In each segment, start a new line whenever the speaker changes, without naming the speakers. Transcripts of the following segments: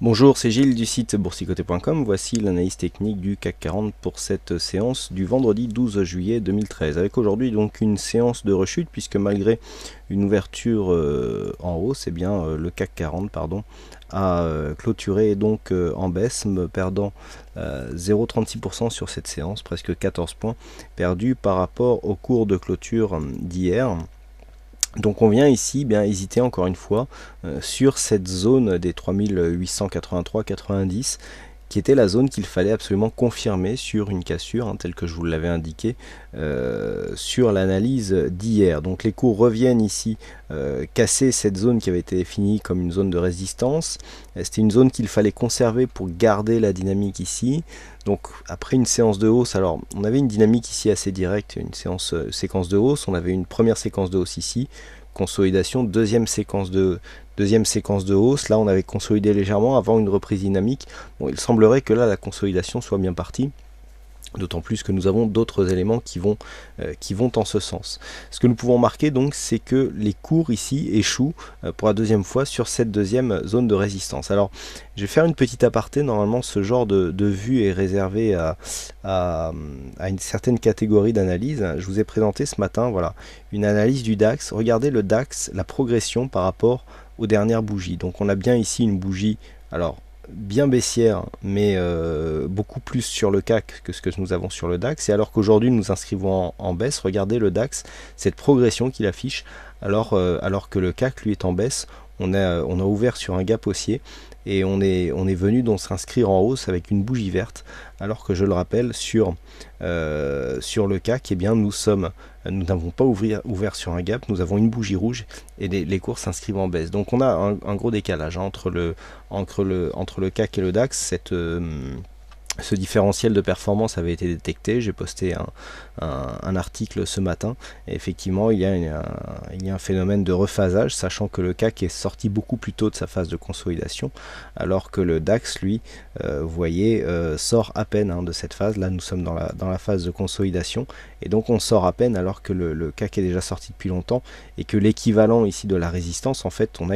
Bonjour, c'est Gilles du site boursicoté.com. Voici l'analyse technique du CAC 40 pour cette séance du vendredi 12 juillet 2013. Avec aujourd'hui donc une séance de rechute puisque malgré une ouverture en hausse, eh bien, le CAC 40 a clôturé donc en baisse, perdant 0,36% sur cette séance, presque 14 points perdus par rapport au cours de clôture d'hier. Donc on vient ici bien hésiter encore une fois sur cette zone des 3883,90 qui était la zone qu'il fallait absolument confirmer sur une cassure, telle que je vous l'avais indiqué sur l'analyse d'hier. Donc les cours reviennent ici casser cette zone qui avait été définie comme une zone de résistance. C'était une zone qu'il fallait conserver pour garder la dynamique ici. Donc après une séance de hausse, alors on avait une dynamique ici assez directe, une séquence de hausse, on avait une première séquence de hausse ici, consolidation, deuxième séquence de hausse, là on avait consolidé légèrement avant une reprise dynamique. Bon, il semblerait que là la consolidation soit bien partie. D'autant plus que nous avons d'autres éléments qui vont en ce sens. Ce que nous pouvons marquer donc, c'est que les cours ici échouent pour la deuxième fois sur cette deuxième zone de résistance. Alors, je vais faire une petite aparté. Normalement, ce genre de vue est réservé à une certaine catégorie d'analyse. Je vous ai présenté ce matin, voilà, une analyse du DAX. Regardez le DAX, la progression par rapport aux dernières bougies. Donc, on a bien ici une bougie. Alors, bien baissière, mais beaucoup plus sur le CAC que ce que nous avons sur le DAX. Et alors qu'aujourd'hui nous nous inscrivons en baisse, regardez le DAX, cette progression qu'il affiche, alors que le CAC lui est en baisse. On a ouvert sur un gap haussier et on est venu donc s'inscrire en hausse avec une bougie verte, alors que je le rappelle sur le CAC, eh bien nous n'avons pas ouvert sur un gap, nous avons une bougie rouge et les cours s'inscrivent en baisse. Donc on a un gros décalage entre le CAC et le DAX. Ce différentiel de performance avait été détecté. J'ai posté un article ce matin et effectivement il y a un phénomène de rephasage, sachant que le CAC est sorti beaucoup plus tôt de sa phase de consolidation, alors que le DAX lui, vous voyez, sort à peine de cette phase. Là nous sommes dans la phase de consolidation et donc on sort à peine, alors que le CAC est déjà sorti depuis longtemps et que l'équivalent ici de la résistance, en fait on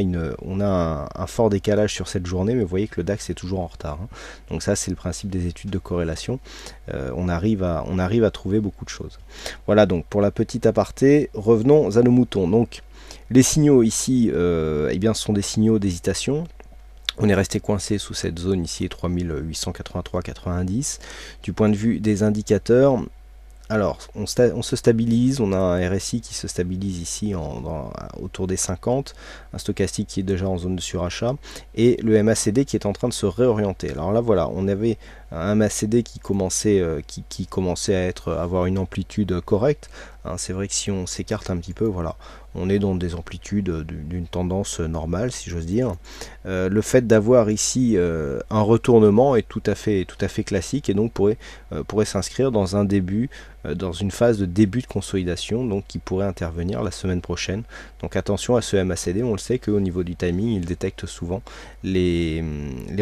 a un fort décalage sur cette journée, mais vous voyez que le DAX est toujours en retard. Donc ça c'est le principe des études de corrélation. On arrive à trouver beaucoup de choses. Voilà donc pour la petite aparté. Revenons à nos moutons. Donc les signaux ici, eh bien, sont des signaux d'hésitation. On est resté coincé sous cette zone ici, 3883,90. Du point de vue des indicateurs, alors on se stabilise, on a un RSI qui se stabilise ici autour des 50, un stochastique qui est déjà en zone de surachat, et le MACD qui est en train de se réorienter. Alors là voilà, on avait un MACD qui commençait à avoir une amplitude correcte. C'est vrai que si on s'écarte un petit peu, voilà, on est dans des amplitudes d'une tendance normale, si j'ose dire. Le fait d'avoir ici un retournement est tout à fait classique, et donc pourrait s'inscrire dans dans une phase de début de consolidation, donc qui pourrait intervenir la semaine prochaine. Donc attention à ce MACD, on le sait qu'au niveau du timing, il détecte souvent les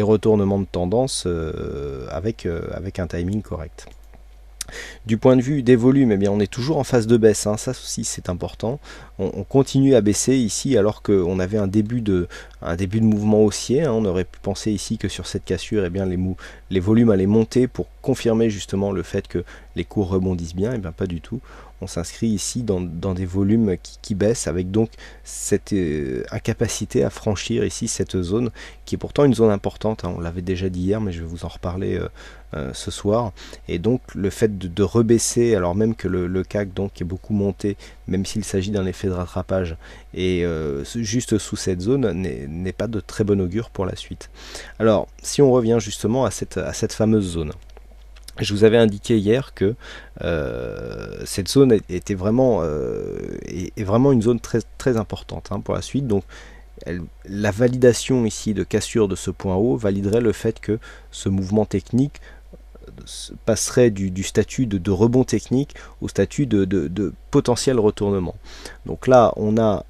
retournements de tendance avec un timing correct. Du point de vue des volumes, eh bien, on est toujours en phase de baisse, ça aussi c'est important. On continue à baisser ici alors qu'on avait un début de mouvement haussier. On aurait pu penser ici que sur cette cassure, eh bien, les volumes allaient monter pour confirmer justement le fait que les cours rebondissent bien. Et bien pas du tout. On s'inscrit ici dans des volumes qui baissent, avec donc cette incapacité à franchir ici cette zone qui est pourtant une zone importante. On l'avait déjà dit hier, mais je vais vous en reparler ce soir. Et donc le fait de rebaisser, alors même que le CAC donc est beaucoup monté, même s'il s'agit d'un effet de rattrapage, et juste sous cette zone, n'est pas de très bon augure pour la suite. Alors si on revient justement à cette fameuse zone, je vous avais indiqué hier que cette zone était vraiment est vraiment une zone très très importante pour la suite. Donc la validation ici de cassure de ce point haut validerait le fait que ce mouvement technique passerait du statut de rebond technique au statut de potentiel retournement. Donc là on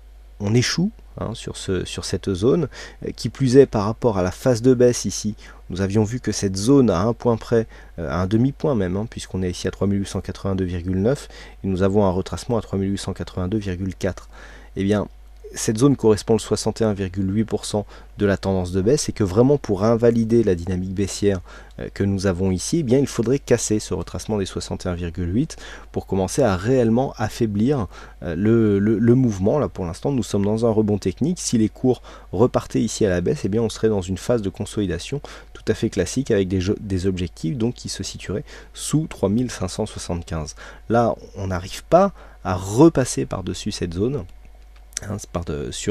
échoue sur cette zone, qui plus est par rapport à la phase de baisse ici. Nous avions vu que cette zone à un point près, à un demi-point même, puisqu'on est ici à 3882,9 et nous avons un retracement à 3882,4. Eh bien cette zone correspond au 61,8% de la tendance de baisse, et que vraiment pour invalider la dynamique baissière que nous avons ici, eh bien, il faudrait casser ce retracement des 61,8 pour commencer à réellement affaiblir le mouvement. Là pour l'instant nous sommes dans un rebond technique. Si les cours repartaient ici à la baisse, eh bien, on serait dans une phase de consolidation tout à fait classique avec des objectifs donc qui se situeraient sous 3575. Là on n'arrive pas à repasser par-dessus cette zone.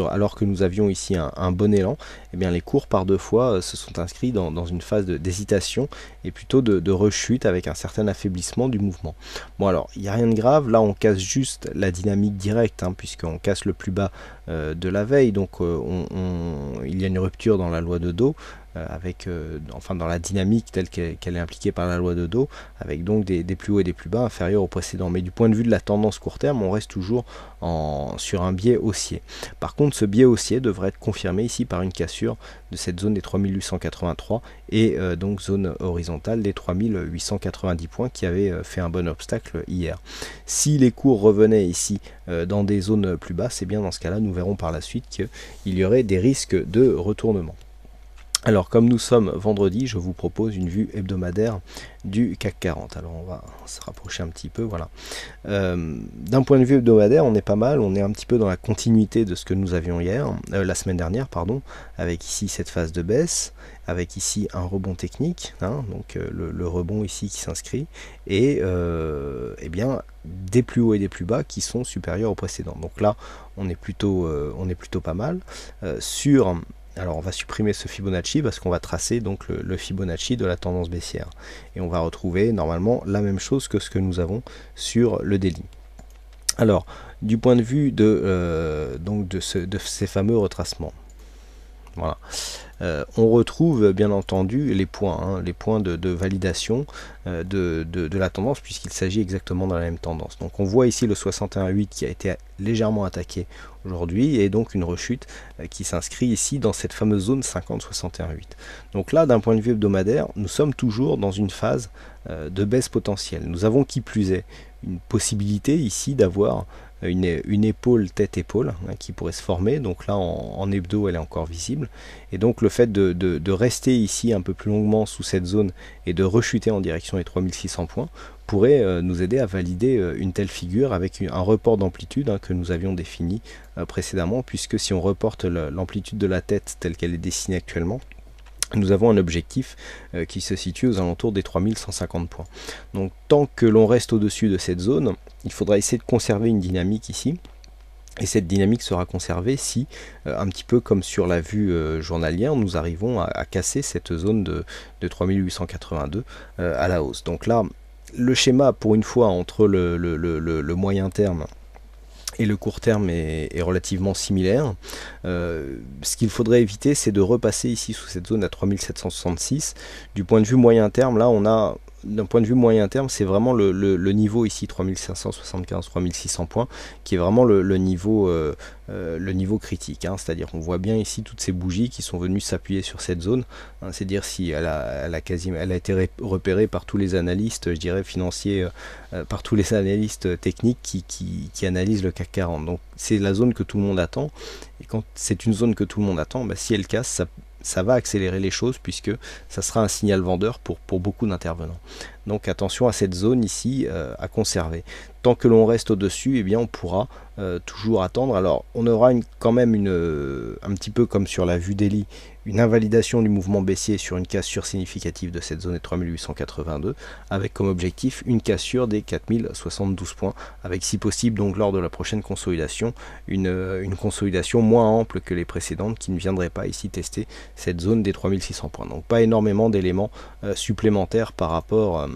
Alors que nous avions ici un bon élan, eh bien les cours par deux fois se sont inscrits dans une phase d'hésitation et plutôt de rechute avec un certain affaiblissement du mouvement. Bon alors, il n'y a rien de grave, là on casse juste la dynamique directe, puisqu'on casse le plus bas de la veille, donc il y a une rupture dans la loi de Dow, enfin dans la dynamique telle qu'elle est impliquée par la loi de Dow, avec donc des plus hauts et des plus bas inférieurs aux précédents. Mais du point de vue de la tendance court terme, on reste toujours sur un biais haussier. Par contre, ce biais haussier devrait être confirmé ici par une cassure de cette zone des 3883 et donc zone horizontale des 3890 points qui avait fait un bon obstacle hier. Si les cours revenaient ici dans des zones plus basses, c'est bien dans ce cas-là, nous verrons par la suite qu'il y aurait des risques de retournement. Alors comme nous sommes vendredi, je vous propose une vue hebdomadaire du CAC 40. Alors on va se rapprocher un petit peu, voilà. D'un point de vue hebdomadaire, on est pas mal, on est un petit peu dans la continuité de ce que nous avions hier, la semaine dernière, pardon, avec ici cette phase de baisse, avec ici un rebond technique, donc le rebond ici qui s'inscrit, et eh bien des plus hauts et des plus bas qui sont supérieurs aux précédents. Donc là, on est plutôt pas mal. Alors on va supprimer ce Fibonacci parce qu'on va tracer donc le Fibonacci de la tendance baissière. Et on va retrouver normalement la même chose que ce que nous avons sur le daily. Alors, du point de vue de ces fameux retracements, voilà. On retrouve bien entendu les points de validation de la tendance, puisqu'il s'agit exactement de la même tendance. Donc on voit ici le 61,8 qui a été légèrement attaqué aujourd'hui, et donc une rechute qui s'inscrit ici dans cette fameuse zone 50-61,8. Donc là, d'un point de vue hebdomadaire, nous sommes toujours dans une phase de baisse potentielle. Nous avons qui plus est une possibilité ici d'avoir une épaule tête-épaule qui pourrait se former. Donc là en hebdo elle est encore visible, et donc le fait de rester ici un peu plus longuement sous cette zone et de rechuter en direction des 3600 points pourrait nous aider à valider une telle figure avec un report d'amplitude que nous avions défini précédemment, puisque si on reporte l'amplitude de la tête telle qu'elle est dessinée actuellement, nous avons un objectif qui se situe aux alentours des 3150 points. Donc tant que l'on reste au-dessus de cette zone, il faudra essayer de conserver une dynamique ici. Et cette dynamique sera conservée si, un petit peu comme sur la vue journalière, nous arrivons à casser cette zone de 3882 à la hausse. Donc là, le schéma, pour une fois, entre le moyen terme et le court terme est relativement similaire. Ce qu'il faudrait éviter, c'est de repasser ici sous cette zone à 3766. Du point de vue moyen terme, là on a, d'un point de vue moyen terme, c'est vraiment le niveau ici 3575-3600 points qui est vraiment le niveau critique, c'est-à-dire qu'on voit bien ici toutes ces bougies qui sont venues s'appuyer sur cette zone, c'est-à-dire si elle a été repérée par tous les analystes, je dirais financiers, par tous les analystes techniques qui analysent le CAC 40. Donc c'est la zone que tout le monde attend, et quand c'est une zone que tout le monde attend, si elle casse, ça va accélérer les choses, puisque ça sera un signal vendeur pour beaucoup d'intervenants. Donc attention à cette zone ici à conserver. Tant que l'on reste au-dessus, eh bien on pourra toujours attendre. Alors on aura quand même un petit peu comme sur la vue daily, une invalidation du mouvement baissier sur une cassure significative de cette zone des 3882, avec comme objectif une cassure des 4072 points, avec si possible donc lors de la prochaine consolidation, une consolidation moins ample que les précédentes, qui ne viendrait pas ici tester cette zone des 3600 points. Donc pas énormément d'éléments supplémentaires par rapport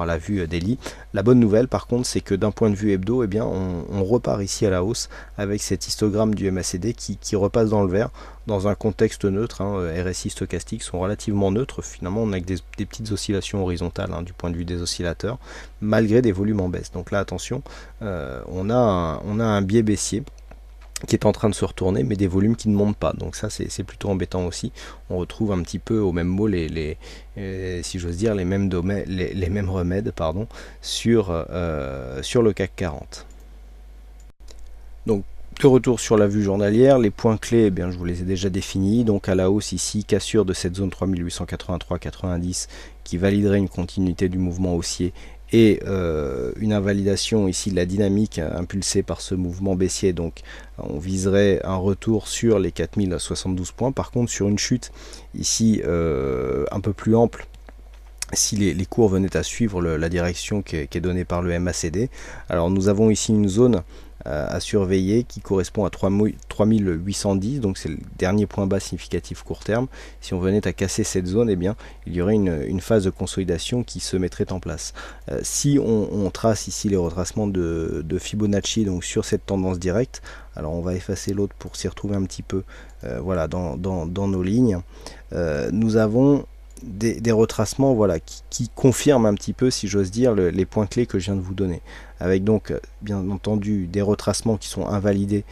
à la vue daily. La bonne nouvelle par contre, c'est que d'un point de vue hebdo, eh bien on repart ici à la hausse avec cet histogramme du MACD qui repasse dans le vert, dans un contexte neutre. RSI stochastiques sont relativement neutres, finalement on a que des petites oscillations horizontales du point de vue des oscillateurs, malgré des volumes en baisse. Donc là attention, on a un biais baissier qui est en train de se retourner, mais des volumes qui ne montent pas, donc ça c'est plutôt embêtant aussi. On retrouve un petit peu au même mot si j'ose dire les mêmes remèdes sur le CAC 40. Donc De retour sur la vue journalière, les points clés, eh bien, je vous les ai déjà définis. Donc à la hausse ici, cassure de cette zone 3883,90 qui validerait une continuité du mouvement haussier et une invalidation ici de la dynamique impulsée par ce mouvement baissier. Donc on viserait un retour sur les 4072 points. Par contre, sur une chute ici un peu plus ample, si les cours venaient à suivre la direction qui est donnée par le MACD, alors nous avons ici une zone à surveiller qui correspond à 3810, donc c'est le dernier point bas significatif court terme. Si on venait à casser cette zone, eh bien il y aurait une phase de consolidation qui se mettrait en place. Si on trace ici les retracements de Fibonacci donc sur cette tendance directe, alors on va effacer l'autre pour s'y retrouver un petit peu voilà, dans nos lignes, nous avons des retracements voilà, qui confirment un petit peu, si j'ose dire, les points clés que je viens de vous donner. Avec donc bien entendu des retracements qui sont invalidés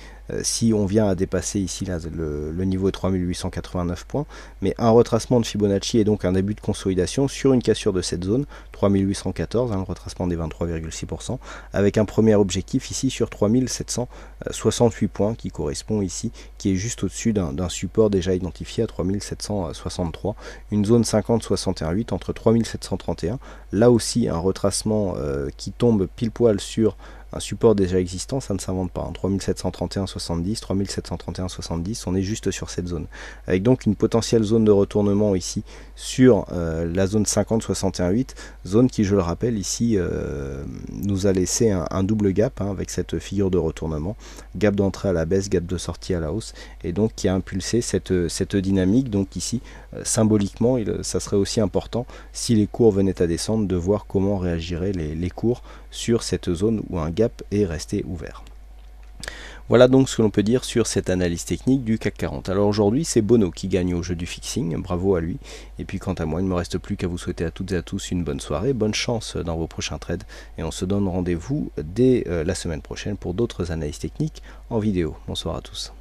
si on vient à dépasser ici là, le niveau de 3889 points, mais un retracement de Fibonacci est donc un début de consolidation sur une cassure de cette zone 3814, le retracement des 23,6%, avec un premier objectif ici sur 3768 points qui correspond ici, qui est juste au-dessus d'un support déjà identifié à 3763, une zone 50-61,8 entre 3731, là aussi un retracement qui tombe pile poil sur un support déjà existant, ça ne s'invente pas, 3731,70, 3731,70, on est juste sur cette zone, avec donc une potentielle zone de retournement ici sur la zone 50-61,8, zone qui, je le rappelle ici, nous a laissé un double gap avec cette figure de retournement, gap d'entrée à la baisse, gap de sortie à la hausse, et donc qui a impulsé cette dynamique. Donc ici, symboliquement, ça serait aussi important, si les cours venaient à descendre, de voir comment réagiraient les cours sur cette zone où un gap est resté ouvert. Voilà donc ce que l'on peut dire sur cette analyse technique du CAC 40. Alors aujourd'hui, c'est Bono qui gagne au jeu du fixing, bravo à lui. Et puis quant à moi, il ne me reste plus qu'à vous souhaiter à toutes et à tous une bonne soirée, bonne chance dans vos prochains trades, et on se donne rendez-vous dès la semaine prochaine pour d'autres analyses techniques en vidéo. Bonsoir à tous.